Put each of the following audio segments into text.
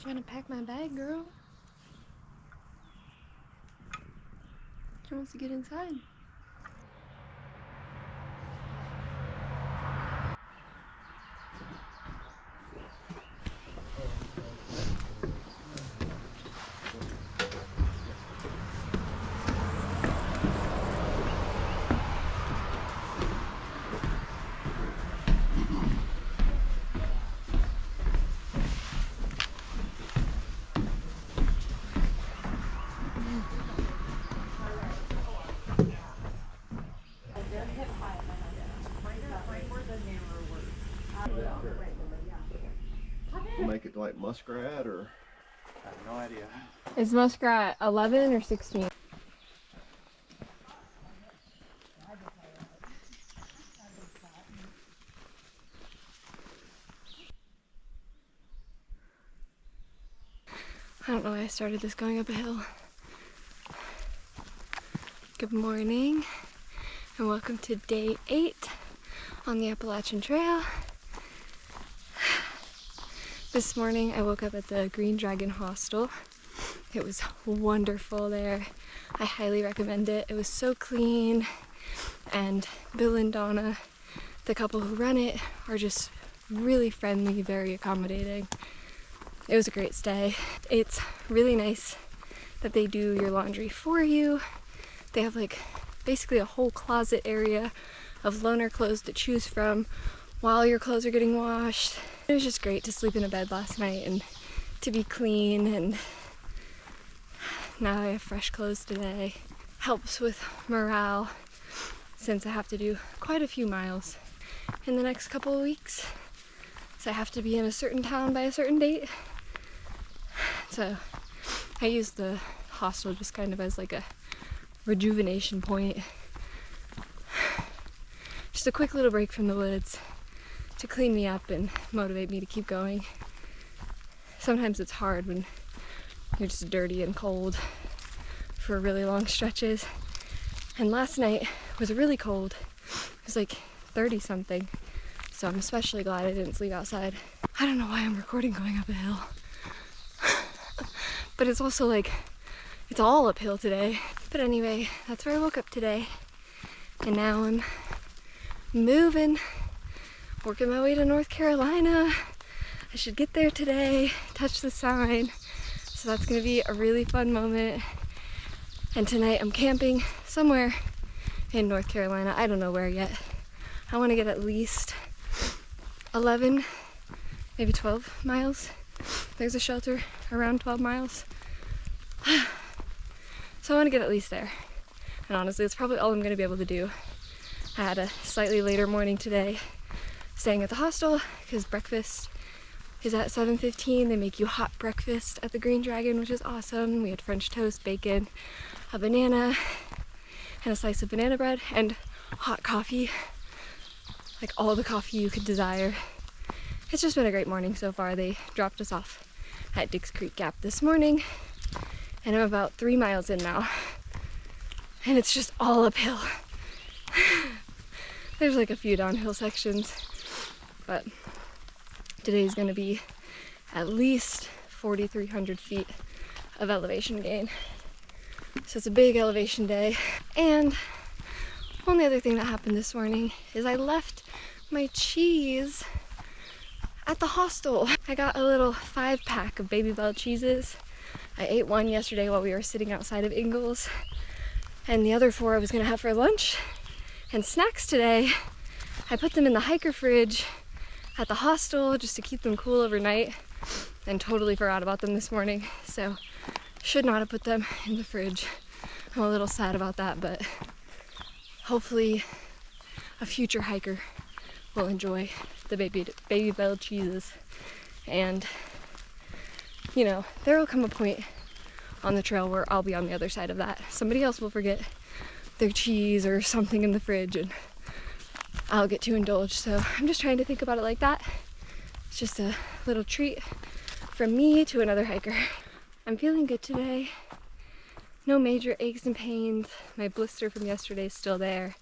Trying to pack my bag, girl. She wants to get inside. Make it like muskrat or? I have no idea. Is muskrat 11 or 16? I don't know why I started this going up a hill. Good morning and welcome to day 8 on the Appalachian Trail. This morning I woke up at the Green Dragon Hostel. It was wonderful there. I highly recommend it. It was so clean, and Bill and Donna, the couple who run it, are just really friendly, very accommodating. It was a great stay. It's really nice that they do your laundry for you. They have like basically a whole closet area of loaner clothes to choose from while your clothes are getting washed. It was just great to sleep in a bed last night and to be clean, and now I have fresh clothes today. Helps with morale since I have to do quite a few miles in the next couple of weeks. So I have to be in a certain town by a certain date. So I use the hostel just kind of as like a rejuvenation point. Just a quick little break from the woods to clean me up and motivate me to keep going. Sometimes it's hard when you're just dirty and cold for really long stretches. And last night was really cold. It was like 30 something. So I'm especially glad I didn't sleep outside. I don't know why I'm recording going up a hill. But it's also like, it's all uphill today. But anyway, that's where I woke up today. And now I'm moving, working my way to North Carolina. I should get there today, touch the sign. So that's gonna be a really fun moment. And tonight I'm camping somewhere in North Carolina. I don't know where yet. I wanna get at least 11, maybe 12 miles. There's a shelter around 12 miles. So I want to get at least there. And honestly, it's probably all I'm going to be able to do. I had a slightly later morning today, staying at the hostel because breakfast is at 7:15. They make you hot breakfast at the Green Dragon, which is awesome. We had French toast, bacon, a banana, and a slice of banana bread, and hot coffee. Like all the coffee you could desire. It's just been a great morning so far. They dropped us off at Dix Creek Gap this morning, and I'm about 3 miles in now, and it's just all uphill. There's like a few downhill sections, but today's gonna be at least 4,300 feet of elevation gain. So it's a big elevation day. And only other thing that happened this morning is I left my cheese at the hostel. I got a little 5-pack of Baby Bell cheeses. I ate one yesterday while we were sitting outside of Ingles, and the other 4 I was gonna have for lunch and snacks today. I put them in the hiker fridge at the hostel just to keep them cool overnight, and totally forgot about them this morning, so should not have put them in the fridge. I'm a little sad about that, but hopefully a future hiker will enjoy the Baby Bell cheeses. And you know, there will come a point on the trail where I'll be on the other side of that. Somebody else will forget their cheese or something in the fridge and I'll get too indulged. So I'm just trying to think about it like that. It's just a little treat from me to another hiker. I'm feeling good today. No major aches and pains. My blister from yesterday is still there,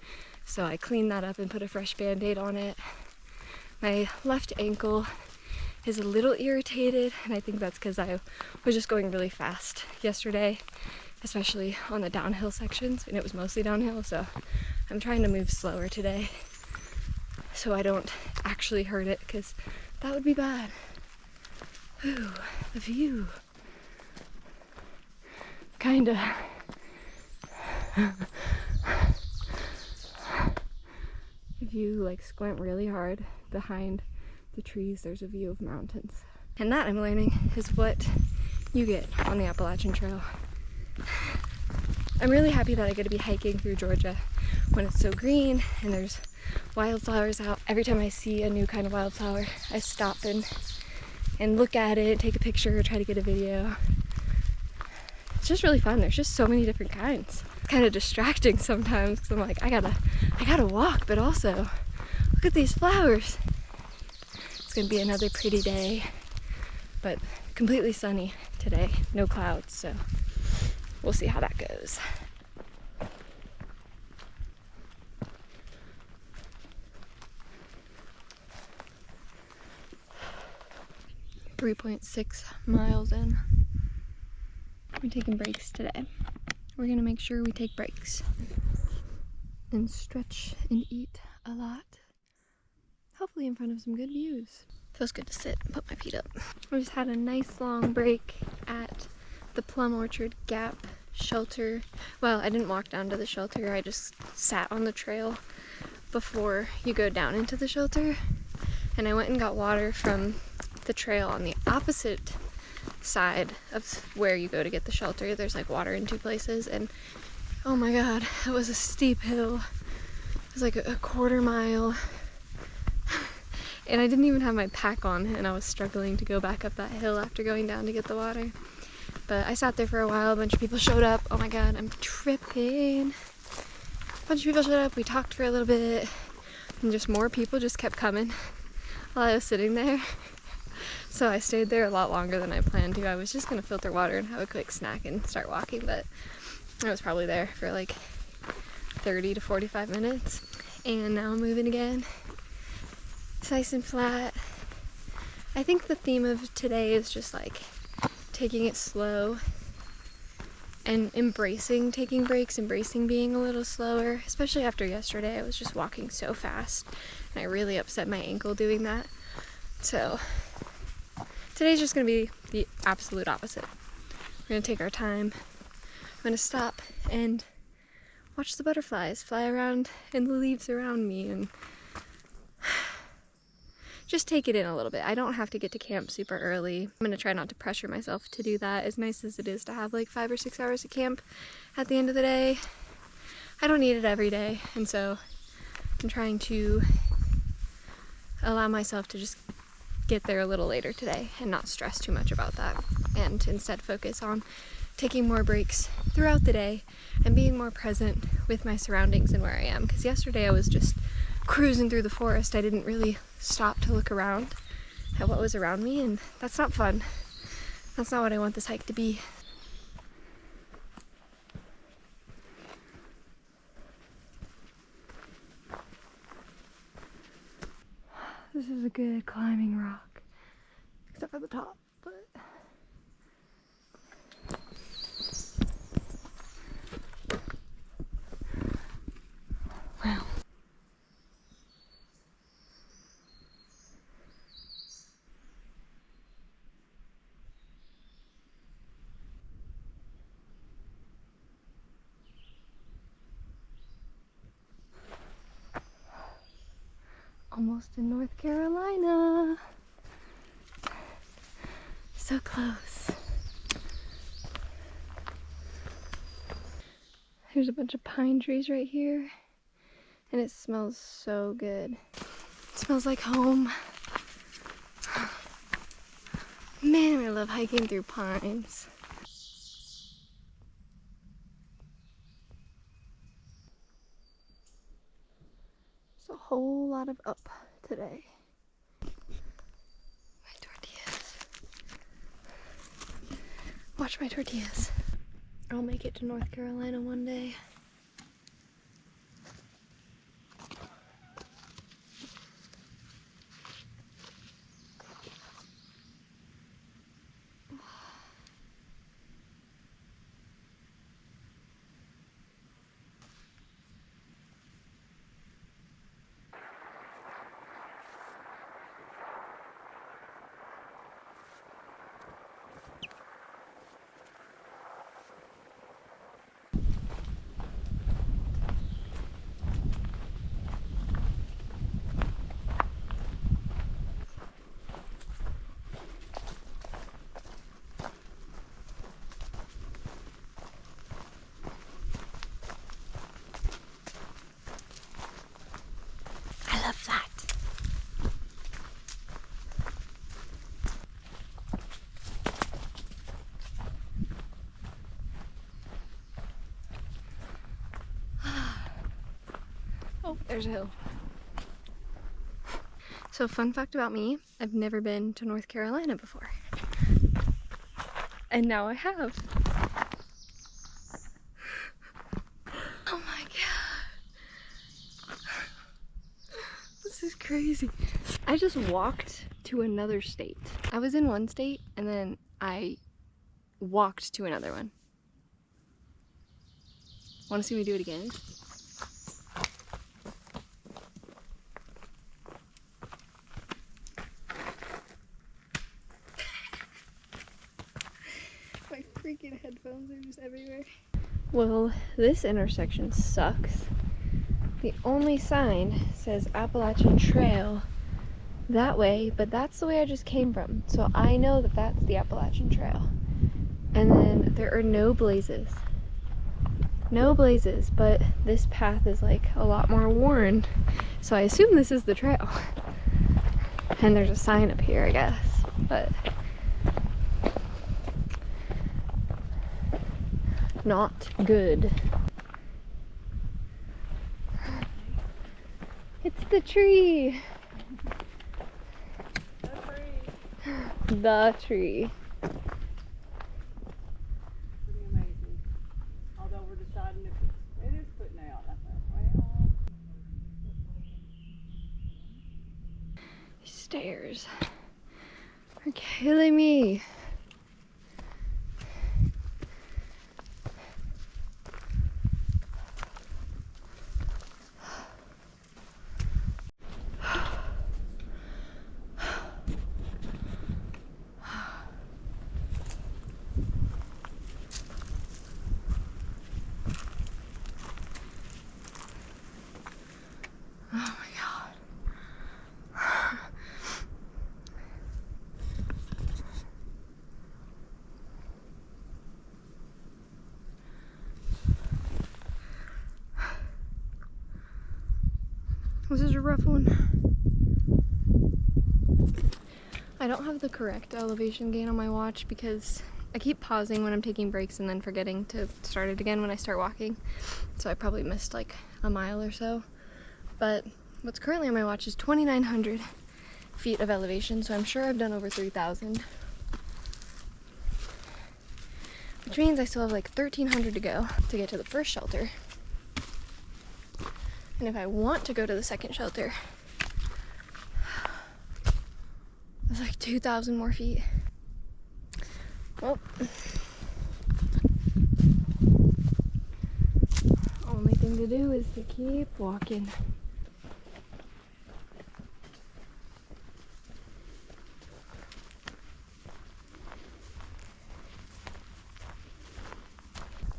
so I cleaned that up and put a fresh band-aid on it. My left ankle is a little irritated, and I think that's because I was just going really fast yesterday, especially on the downhill sections, and it was mostly downhill, so I'm trying to move slower today so I don't actually hurt it, because that would be bad. Ooh, the view. Kinda. If you like squint really hard behind the trees, there's a view of mountains. And that, I'm learning, is what you get on the Appalachian Trail. I'm really happy that I get to be hiking through Georgia when it's so green and there's wildflowers out. Every time I see a new kind of wildflower, I stop and look at it, take a picture, try to get a video. It's just really fun. There's just so many different kinds. It's kind of distracting sometimes because I'm like, I gotta walk, but also look at these flowers. It's gonna be another pretty day, but completely sunny today, no clouds, so we'll see how that goes. .6 miles in. We're taking breaks today. We're gonna make sure we take breaks and stretch and eat a lot. Hopefully in front of some good views. Feels good to sit and put my feet up. We just had a nice long break at the Plum Orchard Gap shelter. Well, I didn't walk down to the shelter, I just sat on the trail before you go down into the shelter. And I went and got water from the trail on the opposite side of where you go to get the shelter. There's like water in two places, and oh my god, it was a steep hill. It was like a quarter mile. And I didn't even have my pack on, and I was struggling to go back up that hill after going down to get the water. But I sat there for a while, a bunch of people showed up. Oh my god, I'm tripping. A bunch of people showed up, we talked for a little bit, and just more people just kept coming while I was sitting there. So I stayed there a lot longer than I planned to. I was just gonna filter water and have a quick snack and start walking, but I was probably there for like 30 to 45 minutes. And now I'm moving again. It's nice and flat. I think the theme of today is just like taking it slow and embracing taking breaks, embracing being a little slower, especially after yesterday. I was just walking so fast and I really upset my ankle doing that. So today's just gonna be the absolute opposite. We're gonna take our time. I'm gonna stop and watch the butterflies fly around and the leaves around me and just take it in a little bit. I don't have to get to camp super early. I'm gonna try not to pressure myself to do that. As nice as it is to have like 5 or 6 hours of camp at the end of the day, I don't need it every day, and so I'm trying to allow myself to just get there a little later today and not stress too much about that, and instead focus on taking more breaks throughout the day and being more present with my surroundings and where I am. Because yesterday I was just cruising through the forest. I didn't really stop to look around at what was around me, and that's not fun. That's not what I want this hike to be. This is a good climbing rock, except for the top, but wow. Almost in North Carolina. So close. There's a bunch of pine trees right here, and it smells so good. It smells like home. Man, I love hiking through pines. There's a whole lot of up today. My tortillas. Watch my tortillas. I'll make it to North Carolina one day. There's a hill. So fun fact about me, I've never been to North Carolina before. And now I have. Oh my god. This is crazy. I just walked to another state. I was in one state and then I walked to another one. Want to see me do it again? My freaking headphones are just everywhere. Well, this intersection sucks. The only sign says Appalachian Trail that way, but that's the way I just came from. So I know that that's the Appalachian Trail. And then there are no blazes. No blazes, but this path is like a lot more worn. So I assume this is the trail. And there's a sign up here, I guess, but not good. It's the tree. The tree. Pretty amazing. Although we're deciding if it is putting out. I thought, well. These stairs are killing me. This is a rough one. I don't have the correct elevation gain on my watch because I keep pausing when I'm taking breaks and then forgetting to start it again when I start walking. So I probably missed like a mile or so. But what's currently on my watch is 2,900 feet of elevation, so I'm sure I've done over 3,000. Which means I still have like 1,300 to go to get to the first shelter. And if I want to go to the second shelter, it's like 2,000 more feet. Well, only thing to do is to keep walking.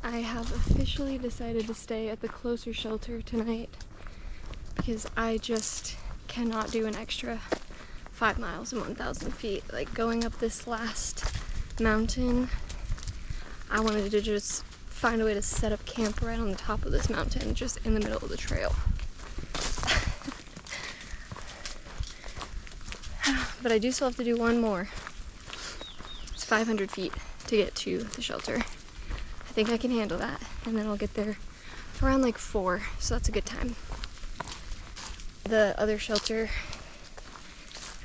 I have officially decided to stay at the closer shelter tonight because I just cannot do an extra 5 miles and 1,000 feet. Like going up this last mountain, I wanted to just find a way to set up camp right on the top of this mountain, just in the middle of the trail. But I do still have to do one more. It's 500 feet to get to the shelter. I think I can handle that, and then I'll get there around like 4, so that's a good time. The other shelter,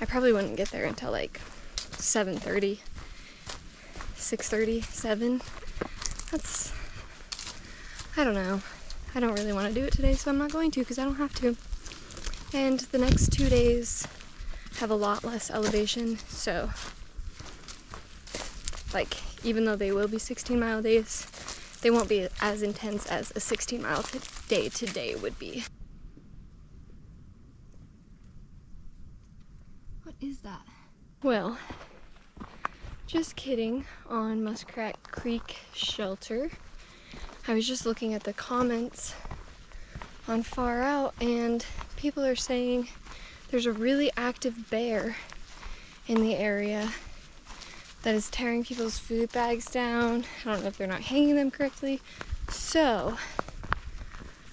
I probably wouldn't get there until like 7:30, 6:30, 7. That's, I don't know. I don't really want to do it today, so I'm not going to because I don't have to. And the next 2 days have a lot less elevation, so like even though they will be 16-mile days, they won't be as intense as a 16-mile day today would be. What is that? Well, just kidding on Muskrat Creek Shelter. I was just looking at the comments on Far Out, and people are saying there's a really active bear in the area that is tearing people's food bags down. I don't know if they're not hanging them correctly. So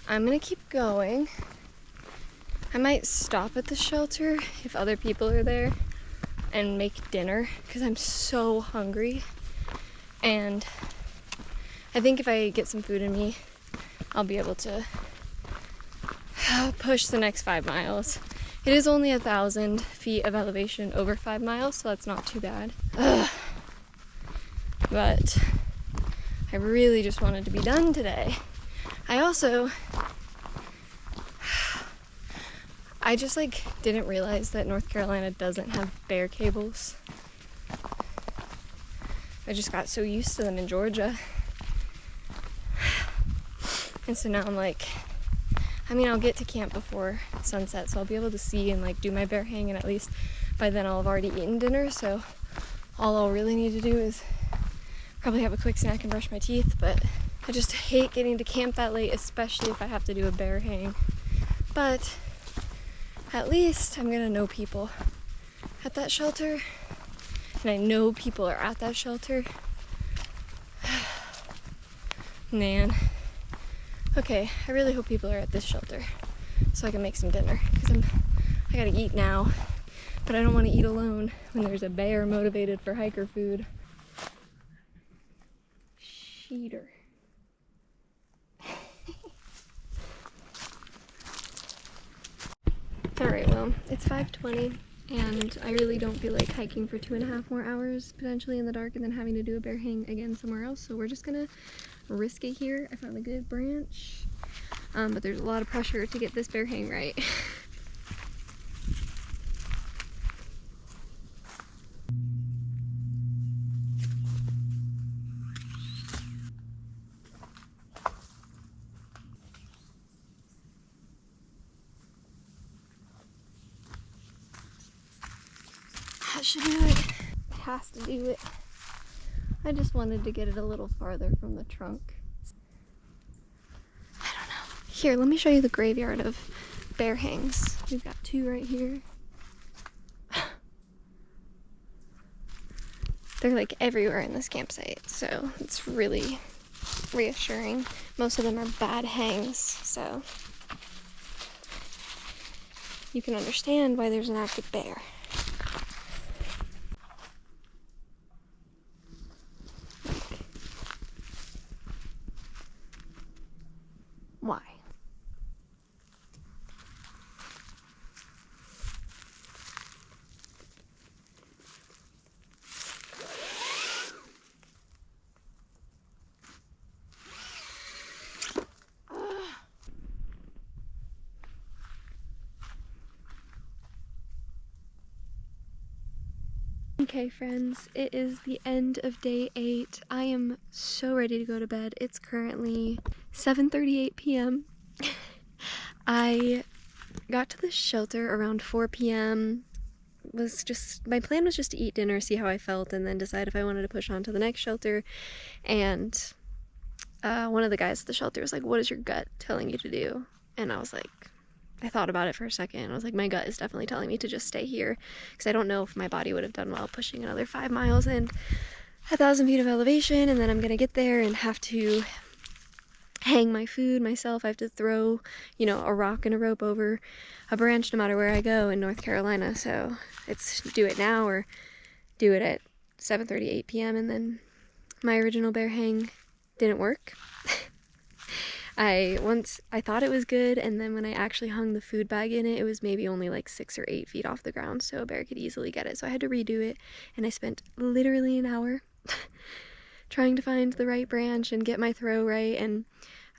I'm gonna keep going. I might stop at the shelter if other people are there and make dinner because I'm so hungry. And I think if I get some food in me, I'll be able to push the next 5 miles. It is only 1,000 feet of elevation over 5 miles, so that's not too bad. But I really just wanted to be done today. I just like didn't realize that North Carolina doesn't have bear cables. I just got so used to them in Georgia. And so now I'm like, I mean, I'll get to camp before sunset, so I'll be able to see and like do my bear hang, and at least by then I'll have already eaten dinner, so all I'll really need to do is probably have a quick snack and brush my teeth. But I just hate getting to camp that late, especially if I have to do a bear hang. But at least I'm gonna know people at that shelter, and I know people are at that shelter. Man. Okay, I really hope people are at this shelter so I can make some dinner, because I gotta eat now, but I don't want to eat alone when there's a bear motivated for hiker food. Cheater. Alright, well, it's 5:20 and I really don't feel like hiking for 2.5 more hours potentially in the dark and then having to do a bear hang again somewhere else, so we're just gonna risk it here. I found a good branch, but there's a lot of pressure to get this bear hang right. That should do it. It has to do it. I just wanted to get it a little farther from the trunk. I don't know. Here, let me show you the graveyard of bear hangs. We've got 2 right here. They're like everywhere in this campsite, so it's really reassuring. Most of them are bad hangs, so you can understand why there's an active bear. Why? Okay friends, it is the end of day 8. I am so ready to go to bed. It's currently 7:38 p.m. I got to the shelter around 4 p.m. My plan was just to eat dinner, see how I felt, and then decide if I wanted to push on to the next shelter. And one of the guys at the shelter was like, "What is your gut telling you to do?" And I was like, I thought about it for a second. I was like, my gut is definitely telling me to just stay here, because I don't know if my body would have done well pushing another 5 miles and 1,000 feet of elevation, and then I'm gonna get there and have to hang my food myself. I have to throw, you know, a rock and a rope over a branch no matter where I go in North Carolina. So it's do it now or do it at 7:38 p.m. And then my original bear hang didn't work. I thought it was good, and then when I actually hung the food bag in it, it was maybe only like 6 or 8 feet off the ground, so a bear could easily get it. So I had to redo it, and I spent literally an hour trying to find the right branch and get my throw right, and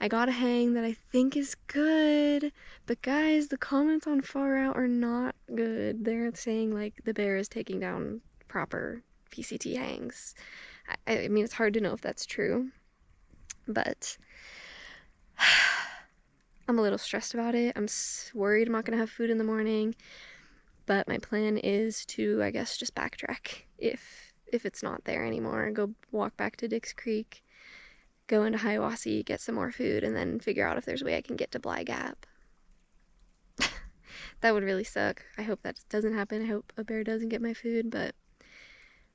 I got a hang that I think is good. But guys, the comments on Far Out are not good. They're saying like the bear is taking down proper PCT hangs. I mean, it's hard to know if that's true, but I'm a little stressed about it. I'm worried I'm not gonna have food in the morning, but my plan is to, I guess, just backtrack if it's not there anymore. Go walk back to Dix Creek, go into Hiawassee, get some more food, and then figure out if there's a way I can get to Bly Gap. That would really suck. I hope that doesn't happen. I hope a bear doesn't get my food, but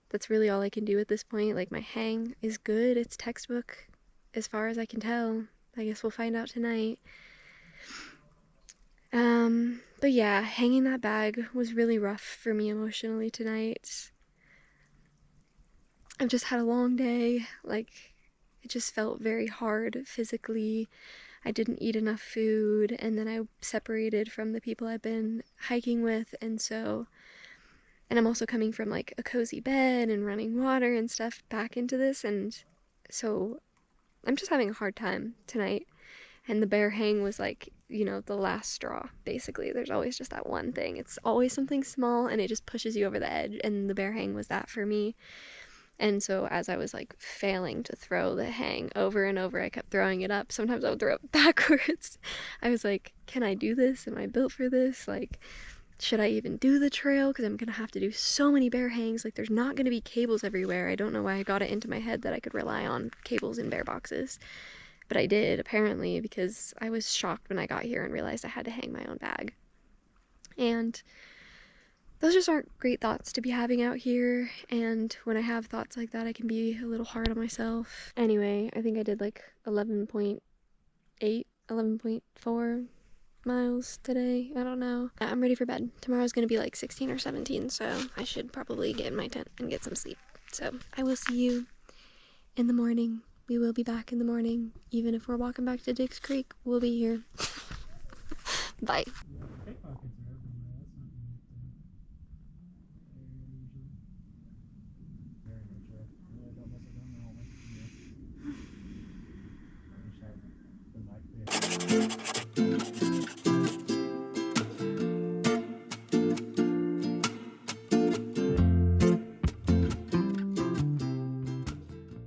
that's really all I can do at this point. Like, my hang is good. It's textbook as far as I can tell. I guess we'll find out tonight. But yeah, hanging that bag was really rough for me emotionally tonight. I've just had a long day. Like, it just felt very hard physically. I didn't eat enough food, and then I separated from the people I've been hiking with, and I'm also coming from like a cozy bed and running water and stuff back into this, and so I'm just having a hard time tonight. And the bear hang was like, you know, the last straw, basically. There's always just that one thing. It's always something small and it just pushes you over the edge, and the bear hang was that for me. And so as I was like failing to throw the hang over and over, I kept throwing it up. Sometimes I would throw it backwards. I was like, can I do this? Am I built for this? Like, should I even do the trail? Because I'm going to have to do so many bear hangs. Like, there's not going to be cables everywhere. I don't know why I got it into my head that I could rely on cables in bear boxes. But I did, apparently, because I was shocked when I got here and realized I had to hang my own bag. And those just aren't great thoughts to be having out here, and when I have thoughts like that, I can be a little hard on myself. Anyway, I think I did like 11.8, 11.4 miles today. I don't know. I'm ready for bed. Tomorrow's gonna be like 16 or 17, so I should probably get in my tent and get some sleep. So I will see you in the morning. We will be back in the morning. Even if we're walking back to Dick's Creek, we'll be here. Bye.